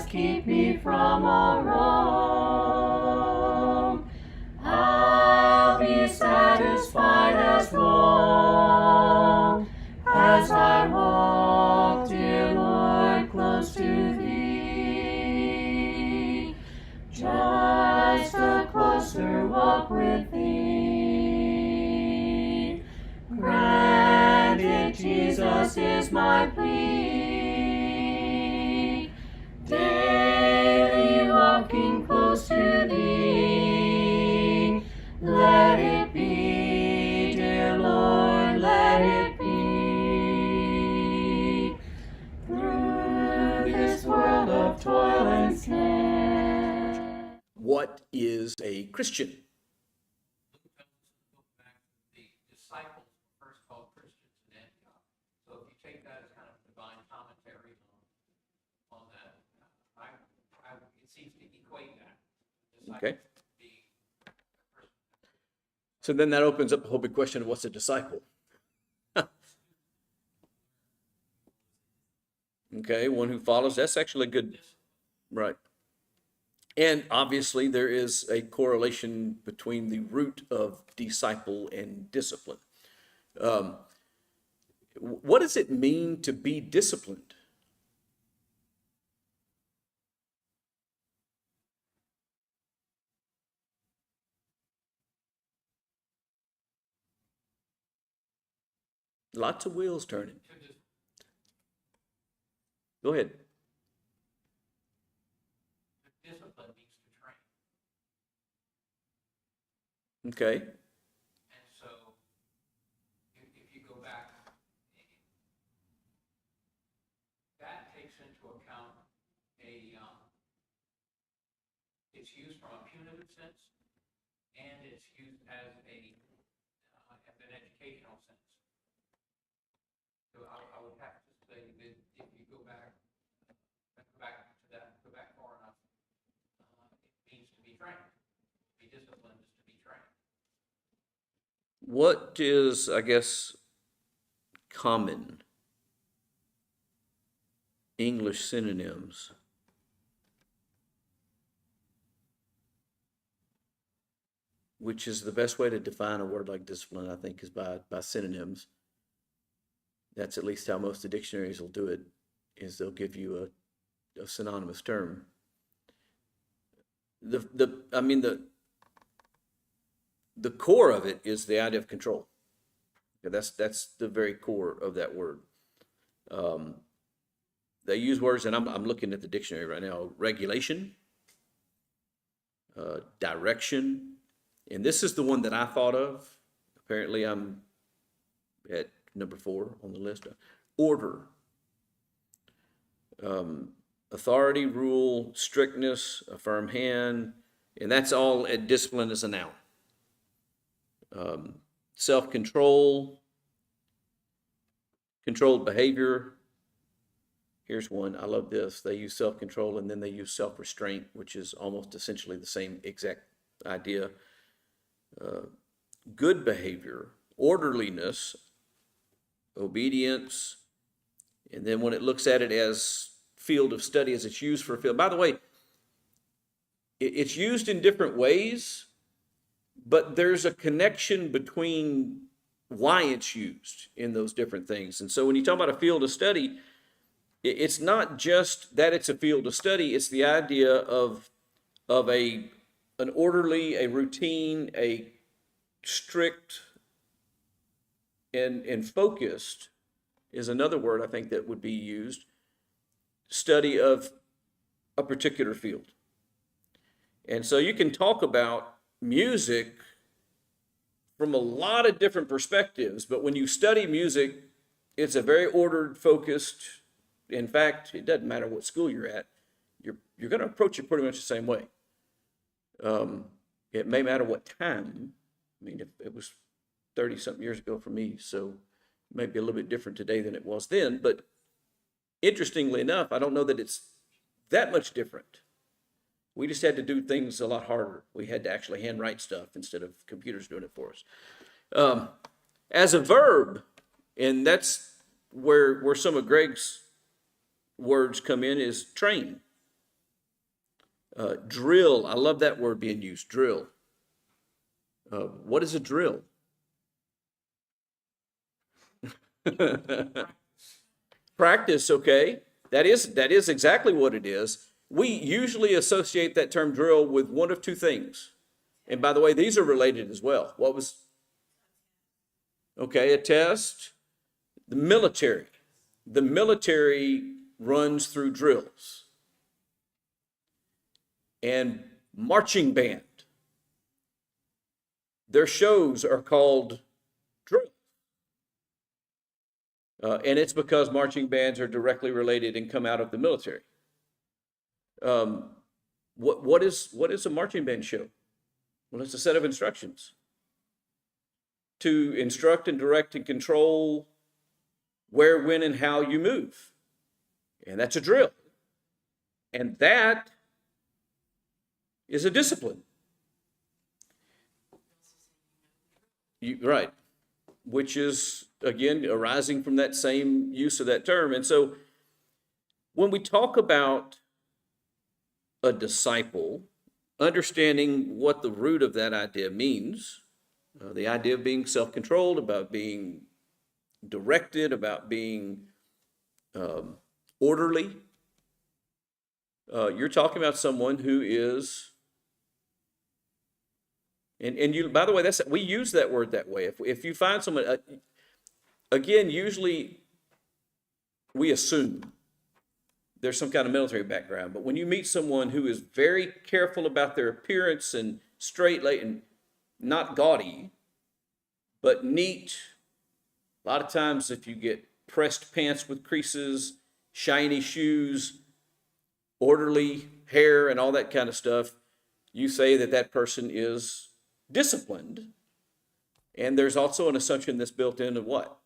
keep me from all wrong. I'll be satisfied as long as I walk, dear Lord, close to thee. Just a closer walk with thee. Granted, Jesus is my plea. Daily walking close to thee. Let it be, dear Lord, let it be. Through this world of toil and snare. What is a Christian? The disciples were first called Christians in Antioch. So if you take that as kind of divine commentary on that, it seems to equate that. Okay. So then that opens up a whole big question of what's a disciple? Okay, one who follows, that's actually good, right. And obviously there is a correlation between the root of disciple and discipline. What does it mean to be disciplined? Lots of wheels turning. Go ahead. Discipline means to train. Okay. And so if you go back, that takes into account it's used from a punitive sense, and it's used as an educational sense. So I would have to say that if you go back to that, go back far enough, it means to be trained. To be disciplined is to be trained. What is, I guess, common English synonyms? Which is the best way to define a word like discipline, I think, is by synonyms. That's at least how most of the dictionaries will do it, is they'll give you a synonymous term. The core of it is the idea of control. That's the very core of that word. They use words, and I'm looking at the dictionary right now: regulation, direction, and this is the one that I thought of. Apparently, I'm at number 4 on the list. Order, authority, rule, strictness, a firm hand, and that's all at discipline as a noun. Self-control, controlled behavior. Here's one, I love this. They use self-control and then they use self-restraint, which is almost essentially the same exact idea. Good behavior, orderliness, obedience, and then when it looks at it as field of study, as it's used for a field. By the way, it's used in different ways, but there's a connection between why it's used in those different things. And so when you talk about a field of study, it's not just that it's a field of study, it's the idea of an orderly, a routine, a strict and focused is another word I think that would be used, study of a particular field. And so you can talk about music from a lot of different perspectives, but when you study music, it's a very ordered, focused. In fact, it doesn't matter what school you're at, you're going to approach it pretty much the same way. It may matter what time. I mean, it was 30-something years ago for me, so it may be a little bit different today than it was then. But interestingly enough, I don't know that it's that much different. We just had to do things a lot harder. We had to actually handwrite stuff instead of computers doing it for us. As a verb, and that's where some of Greg's words come in, is train. Drill, I love that word being used, drill. What is a drill? Practice, okay. That is exactly what it is. We usually associate that term drill with one of two things. And by the way, these are related as well. What was, okay, a test. The military. The military runs through drills. And marching band. Their shows are called drill. And it's because marching bands are directly related and come out of the military. What is a marching band show? Well, it's a set of instructions to instruct and direct and control where, when, and how you move. And that's a drill. And that is a discipline. Right. Which is, again, arising from that same use of that term. And so when we talk about a disciple, understanding what the root of that idea means, the idea of being self-controlled, about being directed, about being orderly, you're talking about someone who is, and you, by the way, we use that word that way. If you find someone, again, usually we assume there's some kind of military background, but when you meet someone who is very careful about their appearance and straight, and not gaudy, but neat. A lot of times if you get pressed pants with creases, shiny shoes, orderly hair, and all that kind of stuff, you say that that person is disciplined. And there's also an assumption that's built in of what?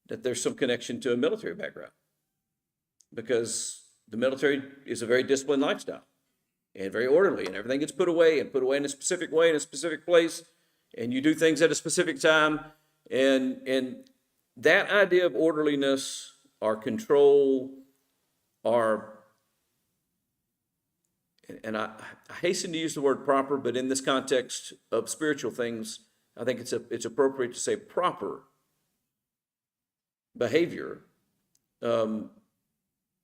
That there's some connection to a military background. Because the military is a very disciplined lifestyle and very orderly, and everything gets put away in a specific way, in a specific place, and you do things at a specific time. And that idea of orderliness or control and I hasten to use the word proper, but in this context of spiritual things, I think it's appropriate to say proper behavior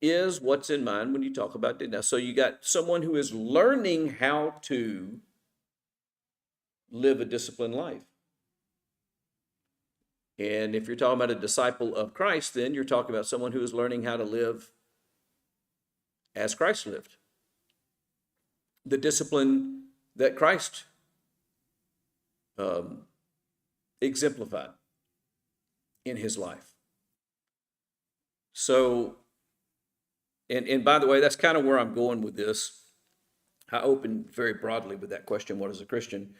is what's in mind when you talk about it. Now, so you got someone who is learning how to live a disciplined life. And if you're talking about a disciple of Christ, then you're talking about someone who is learning how to live as Christ lived. The discipline that Christ exemplified in his life. So, and by the way, that's kind of where I'm going with this. I opened very broadly with that question, what is a Christian?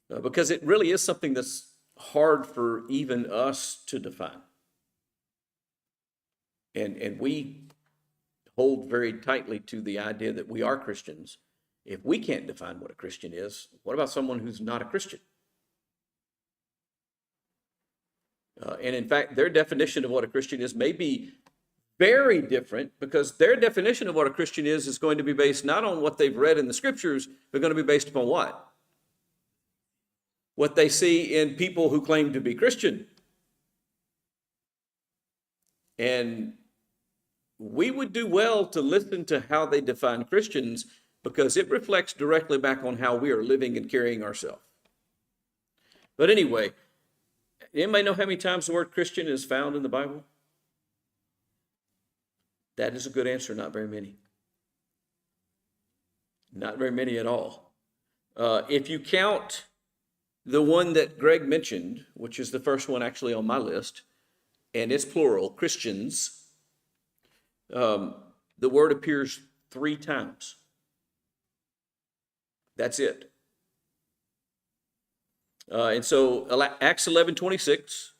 Because it really is something that's hard for even us to define. And we hold very tightly to the idea that we are Christians. If we can't define what a Christian is, what about someone who's not a Christian? And in fact, their definition of what a Christian is may be very different, because their definition of what a Christian is going to be based not on what they've read in the scriptures, but going to be based upon what? What they see in people who claim to be Christian. And we would do well to listen to how they define Christians, because it reflects directly back on how we are living and carrying ourselves. But anyway, anybody know how many times the word Christian is found in the Bible? That is a good answer, not very many. Not very many at all. If you count the one that Greg mentioned, which is the first one actually on my list, and it's plural, Christians, the word appears 3 times. That's it. And so Acts 11:26,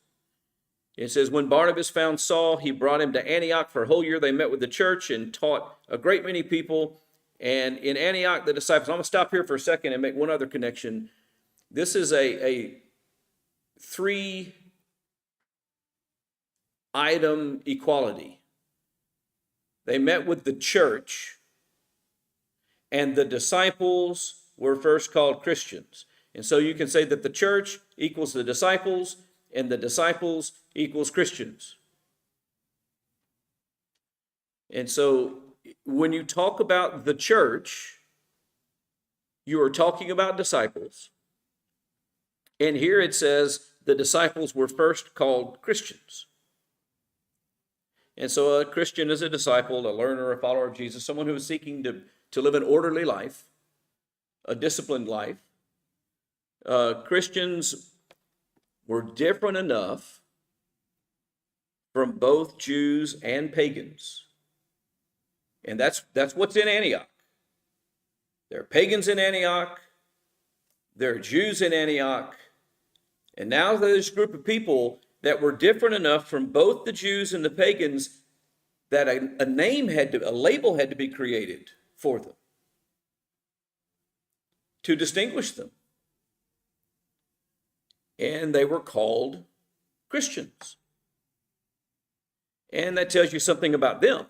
it says, when Barnabas found Saul, he brought him to Antioch. For a whole year they met with the church and taught a great many people. And in Antioch, the disciples, I'm going to stop here for a second and make one other connection. This is a 3-item equality. They met with the church and the disciples were first called Christians. And so you can say that the church equals the disciples, and the disciples equals Christians. And so when you talk about the church, you are talking about disciples. And here it says the disciples were first called Christians. And so a Christian is a disciple, a learner, a follower of Jesus, someone who is seeking to live an orderly life, a disciplined life. Christians were different enough from both Jews and pagans. And that's what's in Antioch. There are pagans in Antioch. There are Jews in Antioch. And now there's a group of people that were different enough from both the Jews and the pagans that a label had to be created for them to distinguish them. And they were called Christians. And that tells you something about them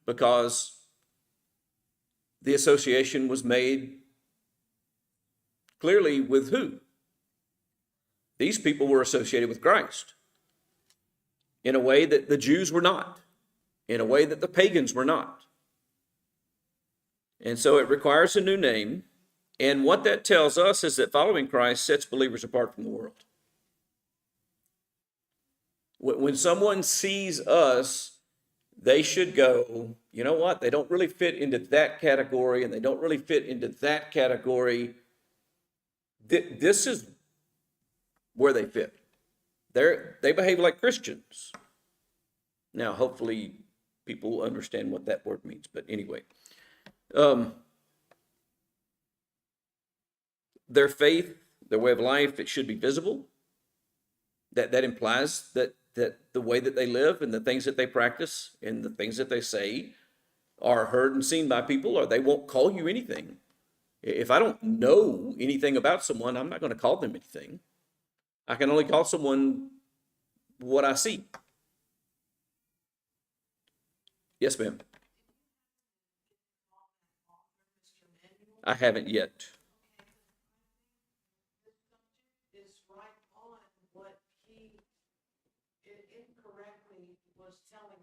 because the association was made clearly with who? These people were associated with Christ in a way that the Jews were not, in a way that the pagans were not. And so it requires a new name. And what that tells us is that following Christ sets believers apart from the world. When someone sees us, they should go, you know what? They don't really fit into that category, and they don't really fit into that category. This is where they fit. They behave like Christians. Now, hopefully, people understand what that word means. But anyway, their faith, their way of life, it should be visible. That implies that the way that they live and the things that they practice and the things that they say are heard and seen by people, or they won't call you anything. If I don't know anything about someone, I'm not going to call them anything. I can only call someone what I see. Yes, ma'am. I haven't yet. Is right on what he incorrectly was telling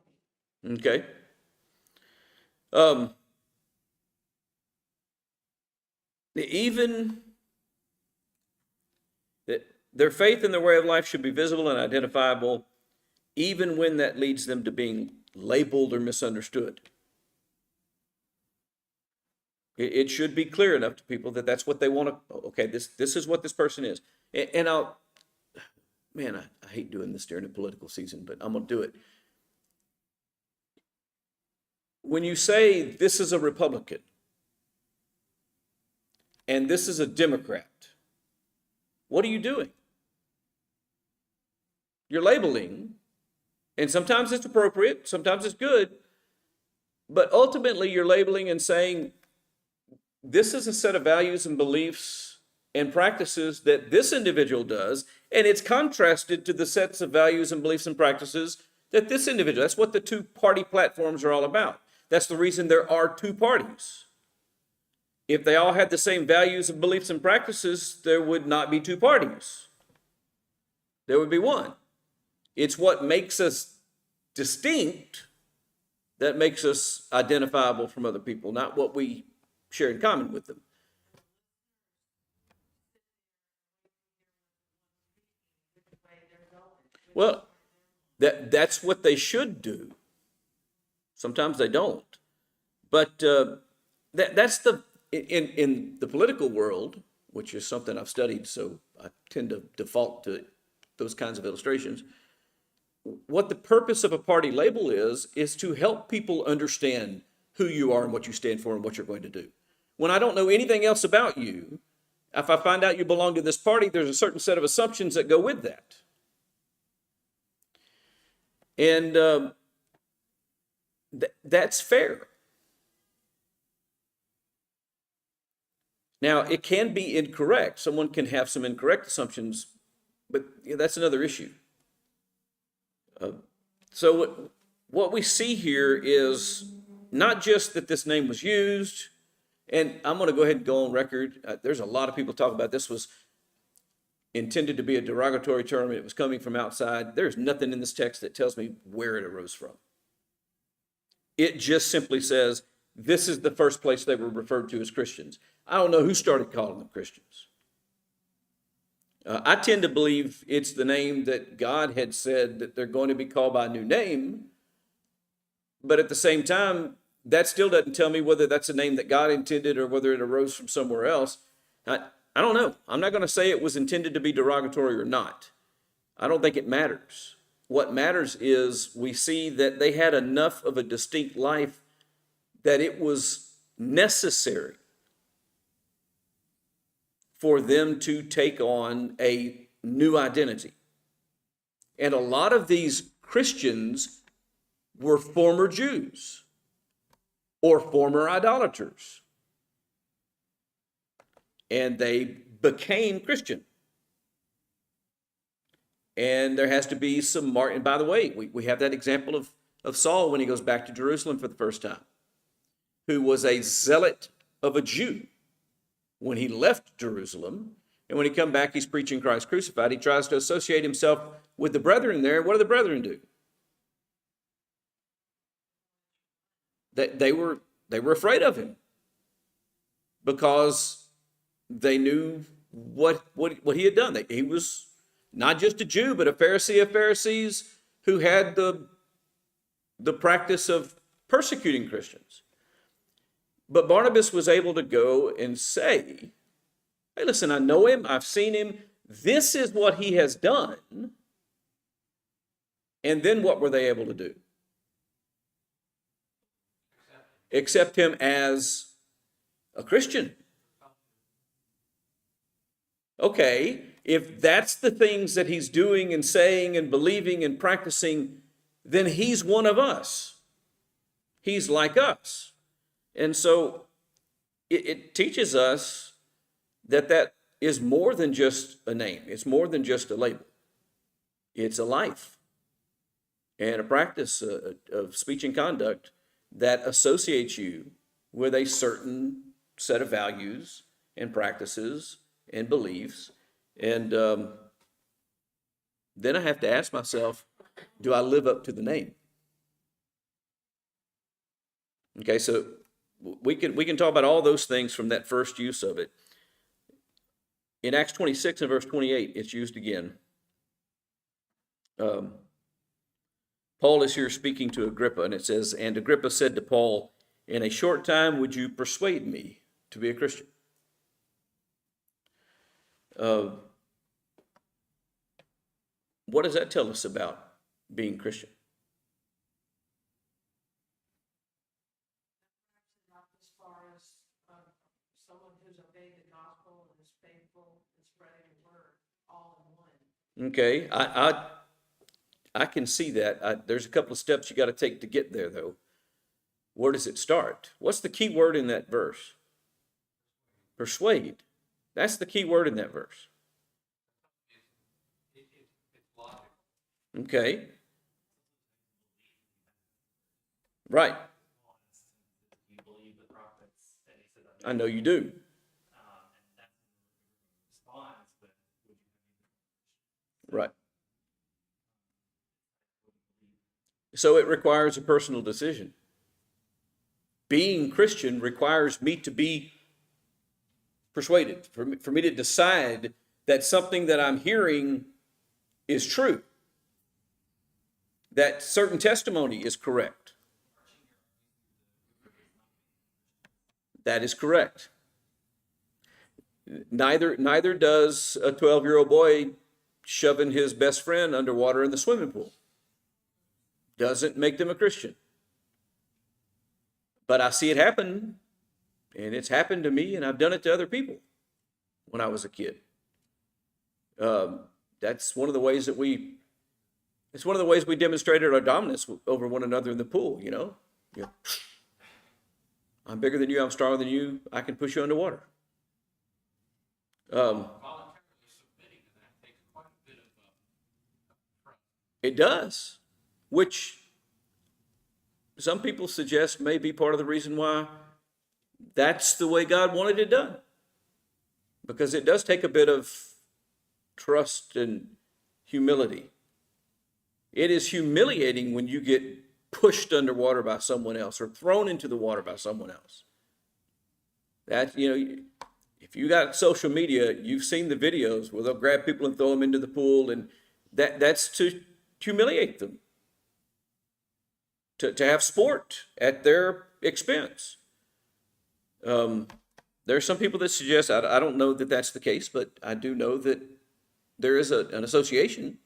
me. Okay. Even that their faith and their way of life should be visible and identifiable, even when that leads them to being labeled or misunderstood. It should be clear enough to people that that's what they want to, okay, this is what this person is. And I hate doing this during the political season, but I'm going to do it. When you say this is a Republican and this is a Democrat, what are you doing? You're labeling, and sometimes it's appropriate, sometimes it's good, but ultimately you're labeling and saying, this is a set of values and beliefs and practices that this individual does, and it's contrasted to the sets of values and beliefs and practices that this individual, that's what the two-party platforms are all about. That's the reason there are two parties. If they all had the same values and beliefs and practices, there would not be two parties. There would be one. It's what makes us distinct that makes us identifiable from other people, not what we share in common with them. Well, that's what they should do. Sometimes they don't. But that's in the political world, which is something I've studied, so I tend to default to those kinds of illustrations. What the purpose of a party label is to help people understand who you are and what you stand for and what you're going to do. When I don't know anything else about you, if I find out you belong to this party, there's a certain set of assumptions that go with that. And that's fair. Now, it can be incorrect. Someone can have some incorrect assumptions, but that's another issue. So what we see here is not just that this name was used, And I'm going to go ahead and go on record. There's a lot of people talk about this was intended to be a derogatory term. It was coming from outside. There's nothing in this text that tells me where it arose from. It just simply says, this is the first place they were referred to as Christians. I don't know who started calling them Christians. I tend to believe it's the name that God had said that they're going to be called by a new name. But at the same time, that still doesn't tell me whether that's a name that God intended or whether it arose from somewhere else. I don't know. I'm not going to say it was intended to be derogatory or not. I don't think it matters. What matters is we see that they had enough of a distinct life that it was necessary for them to take on a new identity. And a lot of these Christians were former Jews or former idolaters. And they became Christian. And there has to be some mark. And by the way, we have that example of Saul when he goes back to Jerusalem for the first time, who was a zealot of a Jew when he left Jerusalem. And when he come back, he's preaching Christ crucified. He tries to associate himself with the brethren there. What do the brethren do? They were afraid of him because they knew what he had done. He was not just a Jew, but a Pharisee of Pharisees who had the practice of persecuting Christians. But Barnabas was able to go and say, hey, listen, I know him. I've seen him. This is what he has done. And then what were they able to do? Accept him as a Christian. Okay, if that's the things that he's doing and saying and believing and practicing, then he's one of us. He's like us. And so it teaches us that is more than just a name. It's more than just a label. It's a life and a practice of speech and conduct that associates you with a certain set of values and practices and beliefs. And then I have to ask myself, do I live up to the name? Okay, so we can talk about all those things from that first use of it. In Acts 26 and verse 28, it's used again. Paul is here speaking to Agrippa, and it says, and Agrippa said to Paul, in a short time would you persuade me to be a Christian? What does that tell us about being Christian? As far as someone who's obeying the gospel and is faithful in spreading the word all in one. Okay, I can see that. There's a couple of steps you got to take to get there, though. Where does it start? What's the key word in that verse? Persuade. That's the key word in that verse. It's logical. Okay. Right. You believe the prophets that he said that I know you do. and that's the response, but would you Right. So it requires a personal decision. Being Christian requires me to be persuaded, for me to decide that something that I'm hearing is true, that certain testimony is correct. That is correct. Neither does a 12-year-old boy shoving his best friend underwater in the swimming pool. Doesn't make them a Christian. But I see it happen, and it's happened to me, and I've done it to other people when I was a kid. That's one of the ways that it's one of the ways we demonstrated our dominance over one another in the pool, you know? I'm bigger than you, I'm stronger than you, I can push you underwater. Voluntarily submitting to that takes quite a bit of trust. It does, which some people suggest may be part of the reason why that's the way God wanted it done. Because it does take a bit of trust and humility. It is humiliating when you get pushed underwater by someone else or thrown into the water by someone else. That, if you got social media, you've seen the videos where they'll grab people and throw them into the pool, and that's to humiliate them, to have sport at their expense. There are some people that suggest, I don't know that that's the case, but I do know that there is an association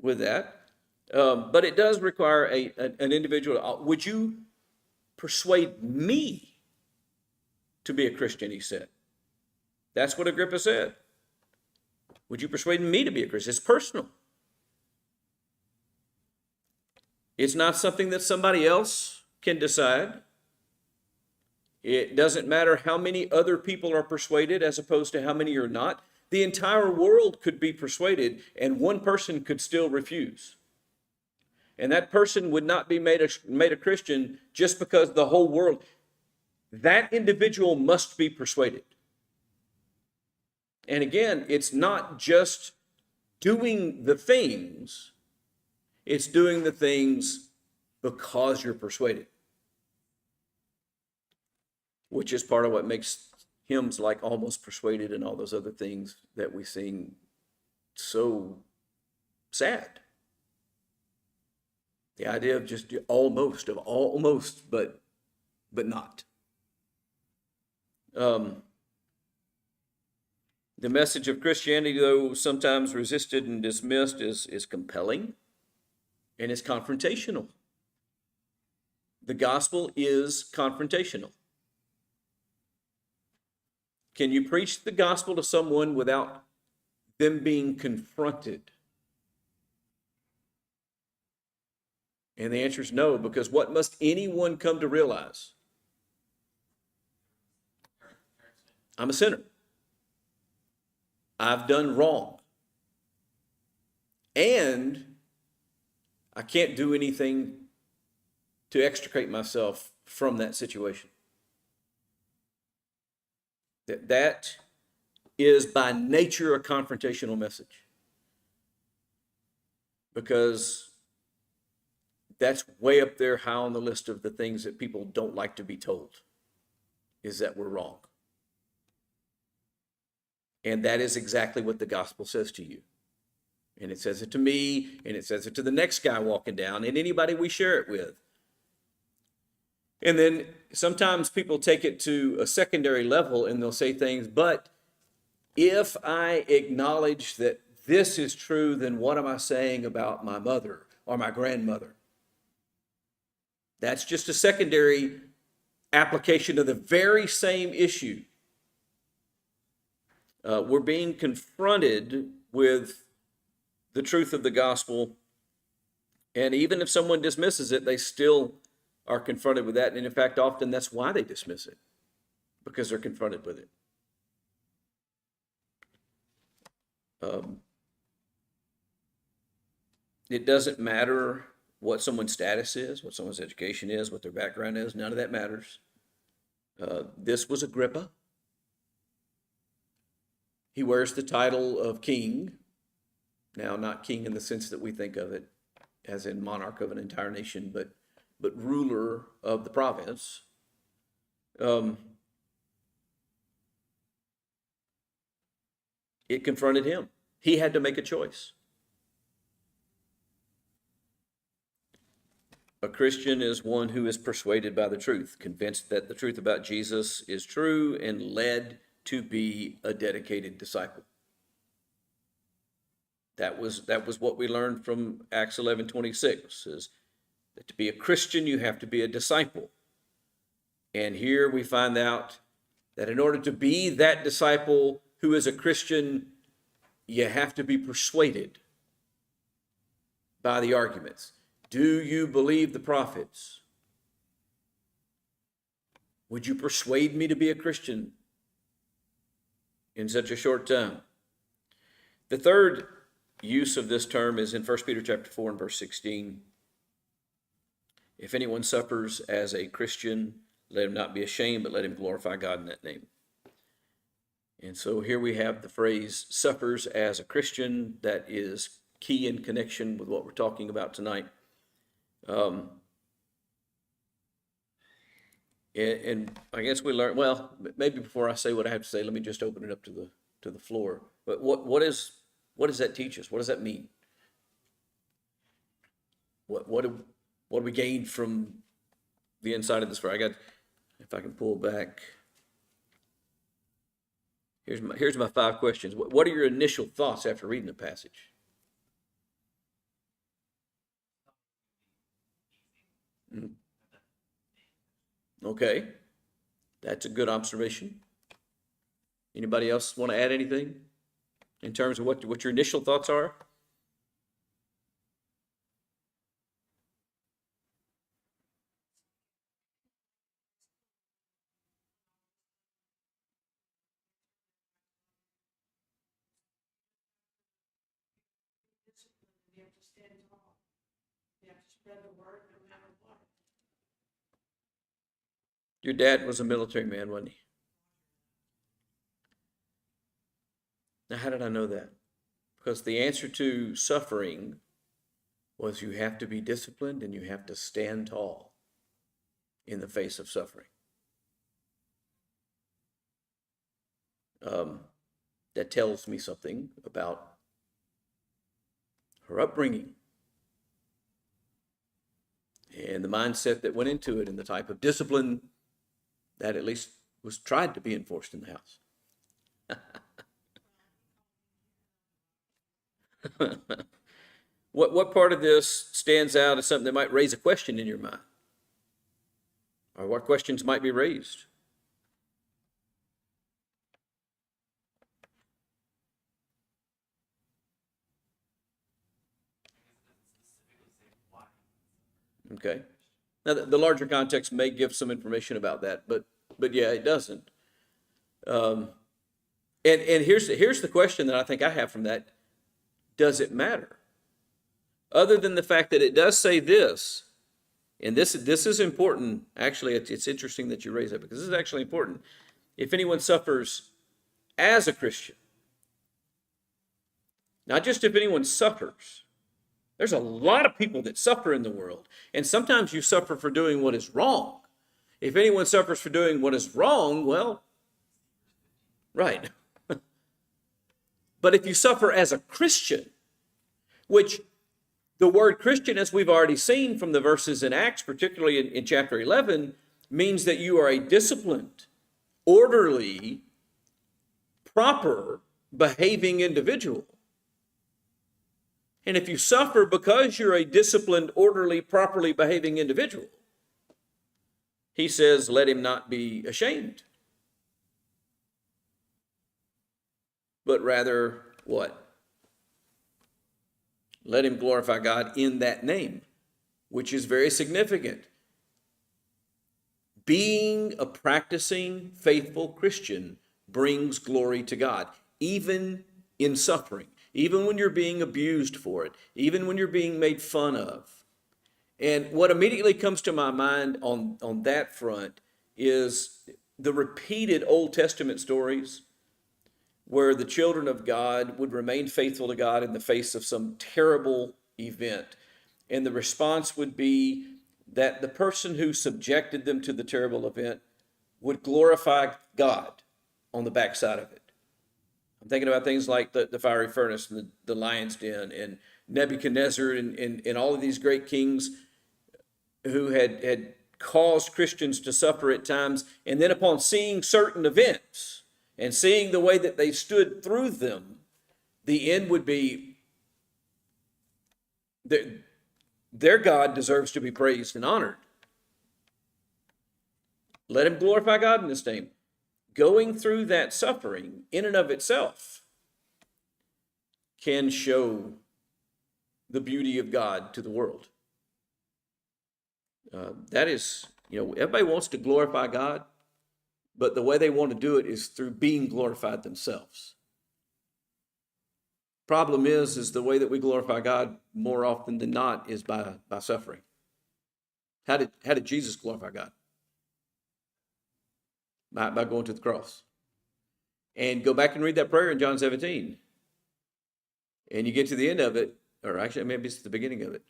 with that. But it does require an individual. Would you persuade me to be a Christian, he said. That's what Agrippa said. Would you persuade me to be a Christian? It's personal. It's not something that somebody else can decide. It doesn't matter how many other people are persuaded as opposed to how many are not. The entire world could be persuaded and one person could still refuse. And that person would not be made a Christian just because the whole world, that individual must be persuaded. And again, it's not just doing the things, it's doing the things because you're persuaded. Which is part of what makes hymns like Almost Persuaded and all those other things that we sing so sad. The idea of just almost, but not. The message of Christianity, though sometimes resisted and dismissed, is compelling and it's confrontational. The gospel is confrontational. Can you preach the gospel to someone without them being confronted? And the answer is no, because what must anyone come to realize? I'm a sinner. I've done wrong. And I can't do anything to extricate myself from that situation. That is by nature a confrontational message. Because that's way up there high on the list of the things that people don't like to be told, is that we're wrong. And that is exactly what the gospel says to you. And it says it to me, and it says it to the next guy walking down, and anybody we share it with. And then sometimes people take it to a secondary level and they'll say things, but if I acknowledge that this is true, then what am I saying about my mother or my grandmother? That's just a secondary application of the very same issue. We're being confronted with the truth of the gospel, and even if someone dismisses it, they still are confronted with that. And in fact, often that's why they dismiss it, because they're confronted with it. It doesn't matter what someone's status is, what someone's education is, what their background is. None of that matters. This was Agrippa. He wears the title of king. Now, not king in the sense that we think of it, as in monarch of an entire nation, but ruler of the province. It confronted him. He had to make a choice. A Christian is one who is persuaded by the truth, convinced that the truth about Jesus is true, and led to be a dedicated disciple. That was what we learned from Acts 11:26, is that to be a Christian, you have to be a disciple. And here we find out that in order to be that disciple who is a Christian, you have to be persuaded by the arguments. Do you believe the prophets? Would you persuade me to be a Christian in such a short time? The third use of this term is in 1 Peter chapter 4 and verse 16. If anyone suffers as a Christian, Let him not be ashamed, but let him glorify God in that name. And so here we have the phrase suffers as a Christian. That is key in connection with what we're talking about tonight. And I guess we learned, well, maybe before I say what I have to say, let me just open it up to the floor. But what does that teach us? What does that mean? What do we gain from the inside of this verse? If I can pull back. Here's my 5 questions. What are your initial thoughts after reading the passage? Okay, that's a good observation. Anybody else want to add anything in terms of what your initial thoughts are? Discipline, you have to stand tall. You have to spread the word no matter what. Your dad was a military man, wasn't he? Now, how did I know that? Because the answer to suffering was you have to be disciplined and you have to stand tall in the face of suffering. That tells me something about her upbringing and the mindset that went into it and the type of discipline that at least was tried to be enforced in the house. What part of this stands out as something that might raise a question in your mind? Or what questions might be raised? Okay. Now, the larger context may give some information about that, but yeah, it doesn't. And here's the question that I think I have from that. Does it matter? Other than the fact that it does say this, and this is important. Actually, it's interesting that you raise that because this is actually important. If anyone suffers as a Christian, not just if anyone suffers. There's a lot of people that suffer in the world, and sometimes you suffer for doing what is wrong. If anyone suffers for doing what is wrong, well, right. But if you suffer as a Christian, which the word Christian, as we've already seen from the verses in Acts, particularly in chapter 11, means that you are a disciplined, orderly, proper, behaving individual. And if you suffer because you're a disciplined, orderly, properly behaving individual, he says, let him not be ashamed. But rather, what? Let him glorify God in that name, which is very significant. Being a practicing, faithful Christian brings glory to God, even in suffering. Even when you're being abused for it, even when you're being made fun of. And what immediately comes to my mind on that front is the repeated Old Testament stories where the children of God would remain faithful to God in the face of some terrible event. And the response would be that the person who subjected them to the terrible event would glorify God on the backside of it. I'm thinking about things like the fiery furnace and the lion's den and Nebuchadnezzar and all of these great kings who had caused Christians to suffer at times. And then upon seeing certain events and seeing the way that they stood through them, the end would be their God deserves to be praised and honored. Let him glorify God in this name. Going through that suffering in and of itself can show the beauty of God to the world. That is, everybody wants to glorify God, but the way they want to do it is through being glorified themselves. Problem is the way that we glorify God more often than not is by suffering. How did Jesus glorify God? by going to the cross. And go back and read that prayer in John 17. And you get to the end of it, or actually maybe it's the beginning of it,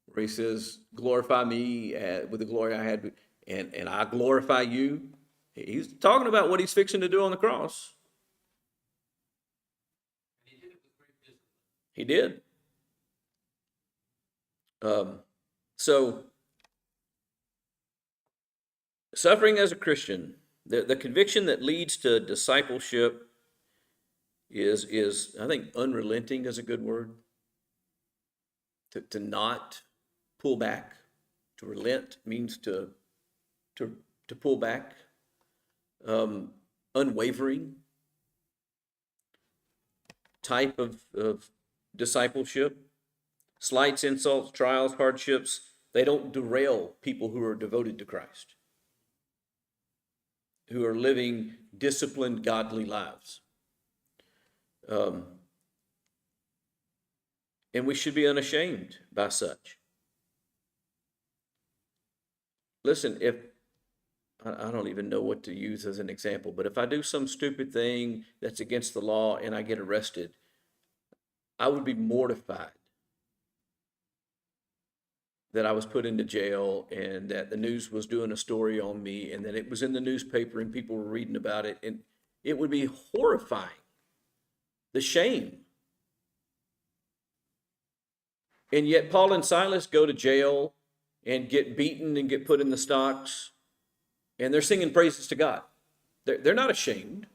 where he says, glorify me with the glory I had, and I glorify you. He's talking about what he's fixing to do on the cross. And he did it with great discipline. He did. So, suffering as a Christian, the conviction that leads to discipleship is I think unrelenting is a good word. To not pull back. To relent means to pull back. Unwavering type of discipleship. Slights, insults, trials, hardships, they don't derail people who are devoted to Christ, who are living disciplined, godly lives. And we should be unashamed by such. Listen, if I don't even know what to use as an example, but if I do some stupid thing that's against the law and I get arrested, I would be mortified that I was put into jail and that the news was doing a story on me and that it was in the newspaper and people were reading about it. And it would be horrifying. The shame. And yet Paul and Silas go to jail and get beaten and get put in the stocks, and they're singing praises to God. They're not ashamed.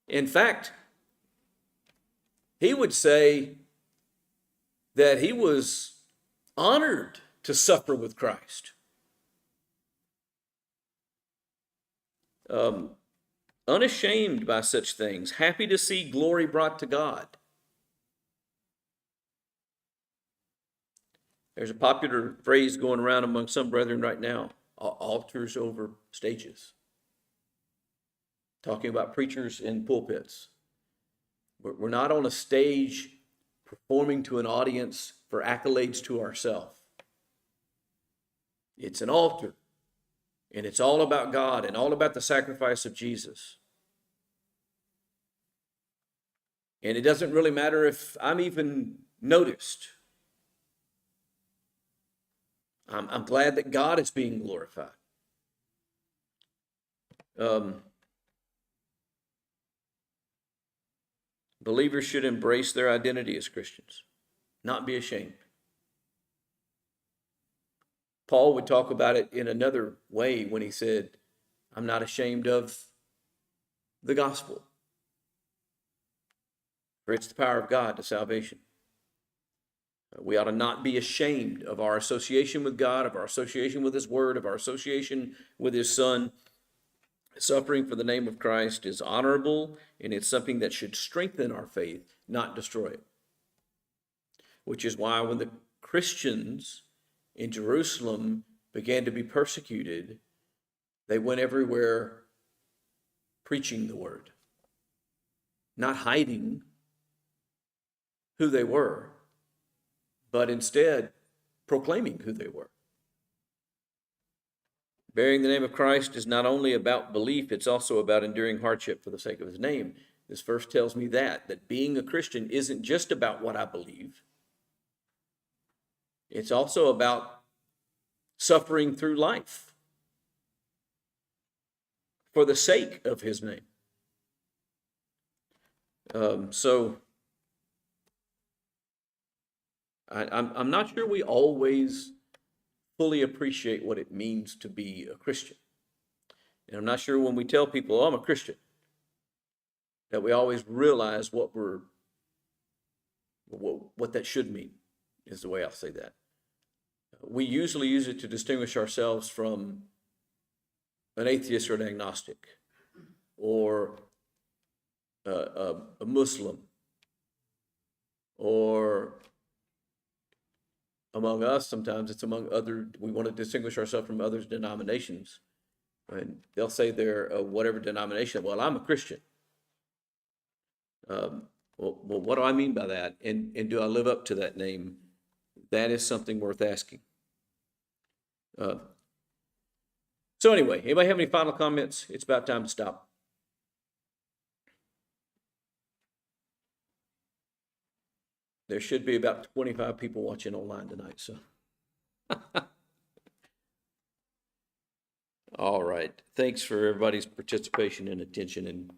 In fact, he would say that he was honored to suffer with Christ. Unashamed by such things, happy to see glory brought to God. There's a popular phrase going around among some brethren right now, altars over stages. Talking about preachers in pulpits. We're not on a stage performing to an audience for accolades to ourselves. It's an altar, and it's all about God and all about the sacrifice of Jesus. And it doesn't really matter if I'm even noticed. I'm glad that God is being glorified. Believers should embrace their identity as Christians, not be ashamed. Paul would talk about it in another way when he said, I'm not ashamed of the gospel, for it's the power of God to salvation. We ought to not be ashamed of our association with God, of our association with His Word, of our association with His Son. Suffering for the name of Christ is honorable, and it's something that should strengthen our faith, not destroy it. Which is why when the Christians in Jerusalem began to be persecuted, they went everywhere preaching the Word, not hiding who they were, but instead proclaiming who they were. Bearing the name of Christ is not only about belief, it's also about enduring hardship for the sake of His name. This verse tells me that being a Christian isn't just about what I believe. It's also about suffering through life for the sake of His name. I'm not sure we always fully appreciate what it means to be a Christian. And I'm not sure when we tell people, I'm a Christian, that we always realize what that should mean, is the way I'll say that. We usually use it to distinguish ourselves from an atheist or an agnostic, or a Muslim, or among us, sometimes it's among other, we want to distinguish ourselves from other denominations. And they'll say they're whatever denomination. Well, I'm a Christian. Well, what do I mean by that? And do I live up to that name? That is something worth asking. So anyway, anybody have any final comments? It's about time to stop. There should be about 25 people watching online tonight, so. All right. Thanks for everybody's participation and attention, and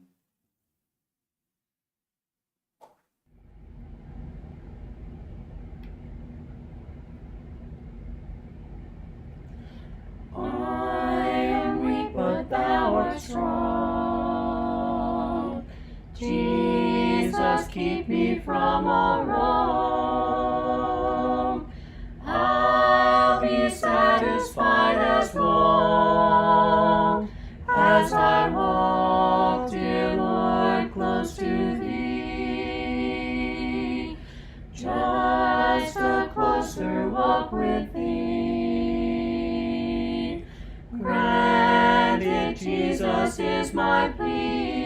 I am weak, but thou art strong. Jesus, keep me from all wrong. I'll be satisfied as long as I walk, dear Lord, close to thee. Just a closer walk with thee. Granted, Jesus is my plea.